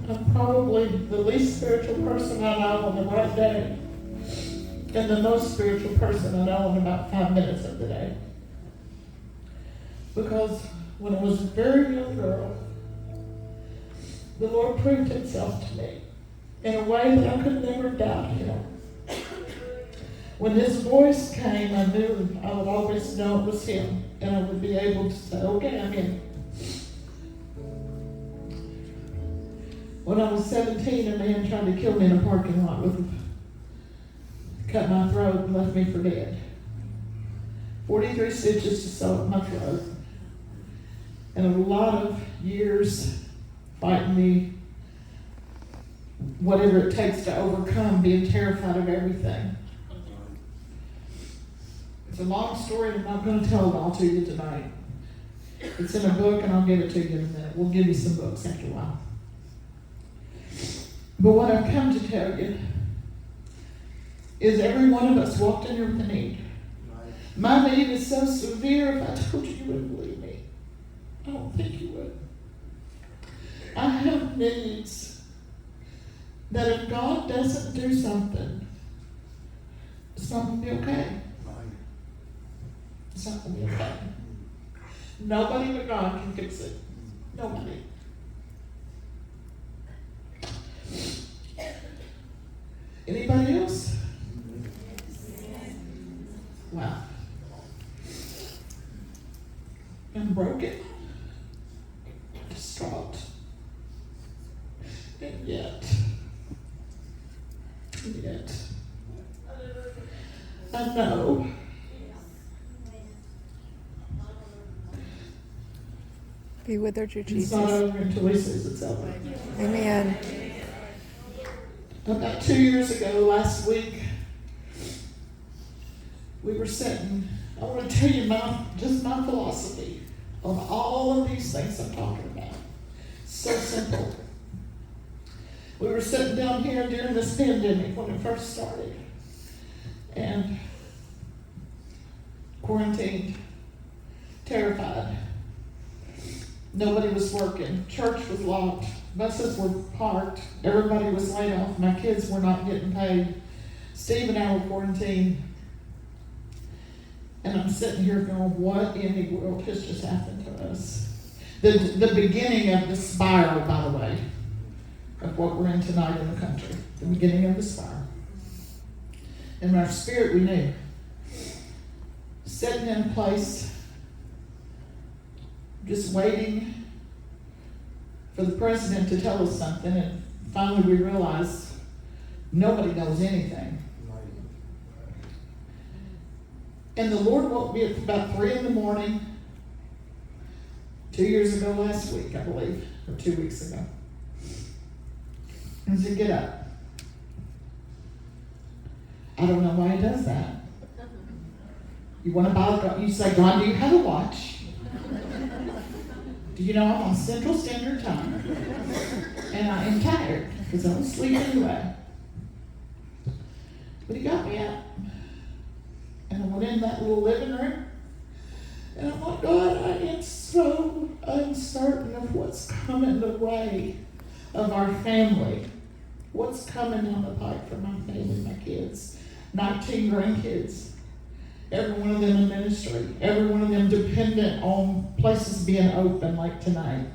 I'm probably the least spiritual person I know on the right day, and the most spiritual person I know in about 5 minutes of the day. Because when I was a very young girl, the Lord proved himself to me in a way that I could never doubt him. When his voice came, I knew I would always know it was him, and I would be able to say, okay, I'm in. When I was 17, a man tried to kill me in a parking lot cut my throat and left me for dead. 43 stitches to sew up my throat. And a lot of years fighting me, whatever it takes to overcome being terrified of everything. It's a long story, and I'm not going to tell it all to you tonight. It's in a book, and I'll give it to you in a minute. We'll give you some books after a while. But what I've come to tell you is every one of us walked in here with a need. My need is so severe, if I told you, you wouldn't believe me. I don't think you would. I have needs that if God doesn't do something, it's not going to be okay. It's not going to be okay. Nobody but God can fix it. Nobody. Anybody else? Wow. I'm broken, distraught, and yet, I know be withered, your Jesus. It's not over until he says it's over. Amen. About 2 years ago, last week, we were sitting. I want to tell you my philosophy on all of these things I'm talking about. So simple. We were sitting down here during this pandemic when it first started, and quarantined, terrified. Nobody was working. Church was locked. Buses were parked. Everybody was laid off. My kids were not getting paid. Steve and I were quarantined. And I'm sitting here going, what in the world has just happened to us? The beginning of the spiral, by the way, of what we're in tonight in the country. The beginning of the spiral. In our spirit, we knew. Sitting in a place, just waiting for the president to tell us something, and finally we realized nobody knows anything. And the Lord woke me up about 3 a.m, 2 years ago last week, I believe, or 2 weeks ago. And said, get up. I don't know why he does that. You want to buy, you say, God, do you have a watch? Do you know I'm on Central Standard Time? And I am tired because I was asleep anyway. But he got me up. And I went in that little living room. And I'm like, God, I am so uncertain of what's coming the way of our family. What's coming down the pipe for my family, my kids. 19 grandkids. Every one of them in ministry. Every one of them dependent on places being open like tonight.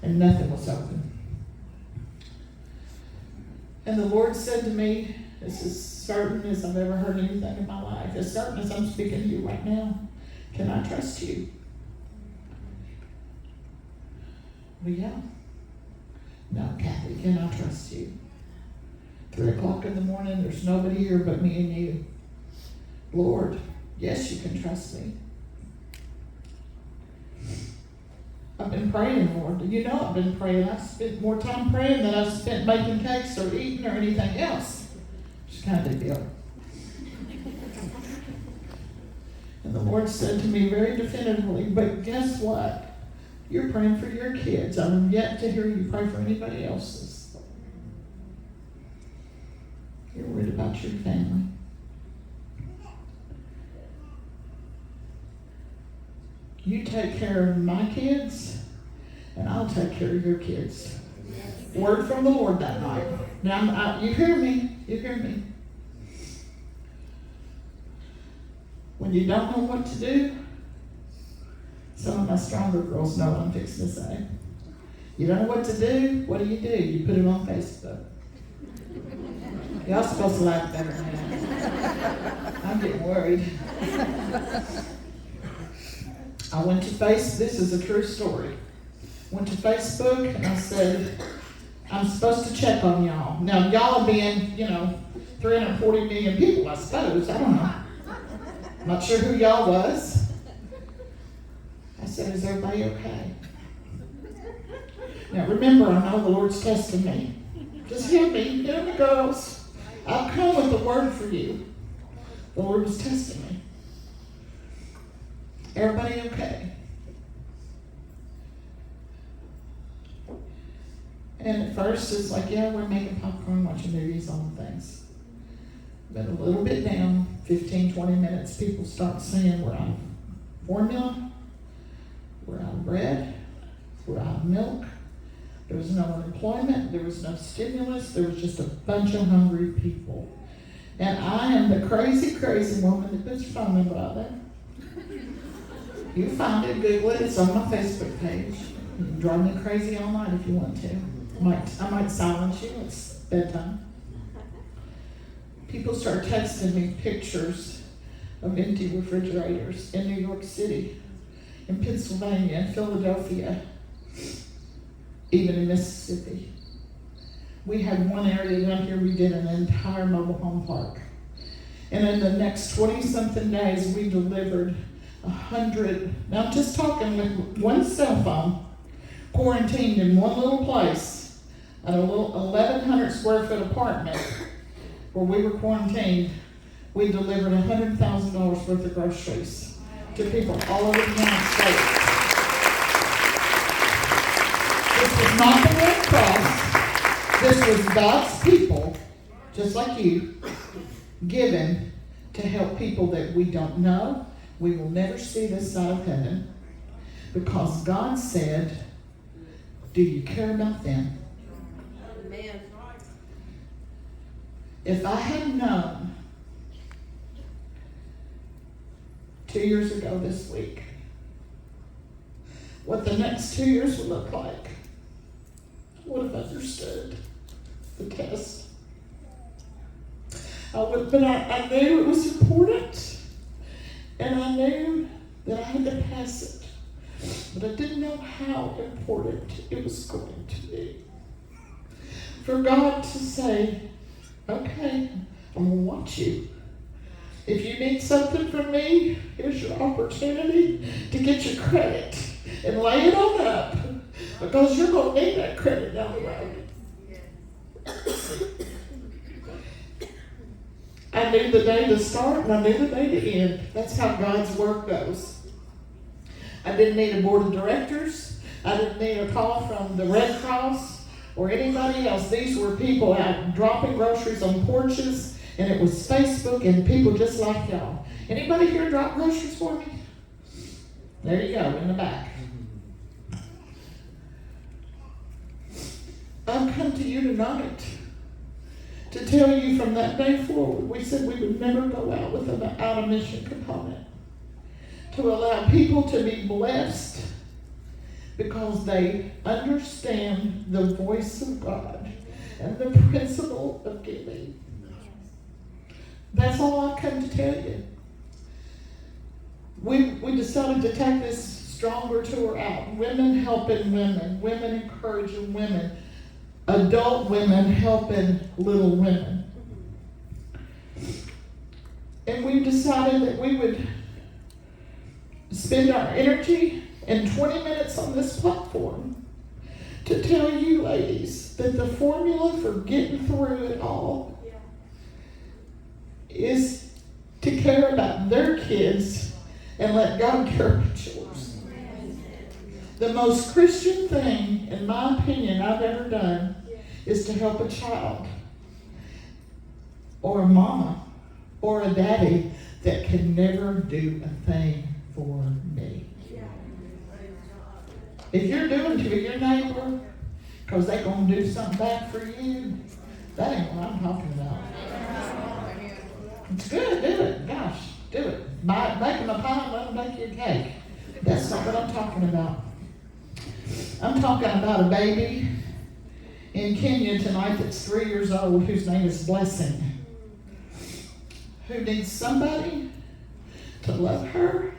And nothing was open. And the Lord said to me, this is certain as I've ever heard anything in my life, as certain as I'm speaking to you right now, can I trust you? Well, yeah. No, Kathy, can I trust you? 3 o'clock in the morning, there's nobody here but me and you. Lord, yes, you can trust me. I've been praying, Lord. You know I've been praying. I've spent more time praying than I've spent making cakes or eating or anything else. It's kind of a big deal. And the Lord said to me very definitively, but guess what? You're praying for your kids. I'm yet to hear you pray for anybody else's. You're worried about your family. You take care of my kids, and I'll take care of your kids. Word from the Lord that night. Now, you hear me. You hear me. When you don't know what to do, some of my stronger girls know what I'm fixing to say. You don't know what to do, what do? You put it on Facebook. Y'all supposed to laugh better than that. I'm getting worried. I went to Facebook. This is a true story. Went to Facebook and I said, I'm supposed to check on y'all. Now, y'all being, 340 million people, I suppose. I don't know. Not sure who y'all was. I said, is everybody okay? Now, remember, I know the Lord's testing me. Just hear me. Hear me, girls. I've come with a word for you. The Lord was testing me. Everybody okay? And at first it's like, yeah, we're making popcorn, watching movies, all the things. But a little bit down, 15, 20 minutes, people start saying we're out of formula, we're out of bread, we're out of milk. There was no unemployment, there was no stimulus, there was just a bunch of hungry people. And I am the crazy, crazy woman that puts your phone number out there. You find it, Google it, it's on my Facebook page. You can drive me crazy all night if you want to. I might silence you, it's bedtime. People start texting me pictures of empty refrigerators in New York City, in Pennsylvania, in Philadelphia, even in Mississippi. We had one area down here, we did an entire mobile home park. And in the next 20-something days, we delivered 100, now I'm just talking with one cell phone, quarantined in one little place, at a little 1,100 square foot apartment where we were quarantined. We delivered $100,000 worth of groceries to people all over the United States. This was not the Red Cross. This was God's people, just like you, given to help people that we don't know. We will never see this side of heaven, because God said, do you care about them? Amen. If I had known 2 years ago this week what the next 2 years would look like, I would have understood the test. But I knew it was important, and I knew that I had to pass it. But I didn't know how important it was going to be. For God to say, okay, I'm going to watch you. If you need something from me, here's your opportunity to get your credit and lay it on up, because you're going to need that credit down the road. I knew the day to start and I knew the day to end. That's how God's work goes. I didn't need a board of directors. I didn't need a call from the Red Cross or anybody else. These were people out dropping groceries on porches, and it was Facebook and people just like y'all. Anybody here drop groceries for me? There you go, in the back. I've come to you tonight to tell you from that day forward, we said we would never go out without a mission component. To allow people to be blessed because they understand the voice of God and the principle of giving. That's all I've come to tell you. We decided to take this stronger tour out. Women helping women, women encouraging women, adult women helping little women. And we decided that we would spend our energy and 20 minutes on this platform to tell you ladies that the formula for getting through it all is to care about their kids and let God care about yours. The most Christian thing, in my opinion, I've ever done is to help a child or a mama or a daddy that can never do a thing for me. If you're doing to your neighbor, because they're going to do something bad for you. That ain't what I'm talking about. It's good, do it. Gosh, do it. Make them a pie, let them make you a cake. That's not what I'm talking about. I'm talking about a baby in Kenya tonight that's 3 years old whose name is Blessing, who needs somebody to love her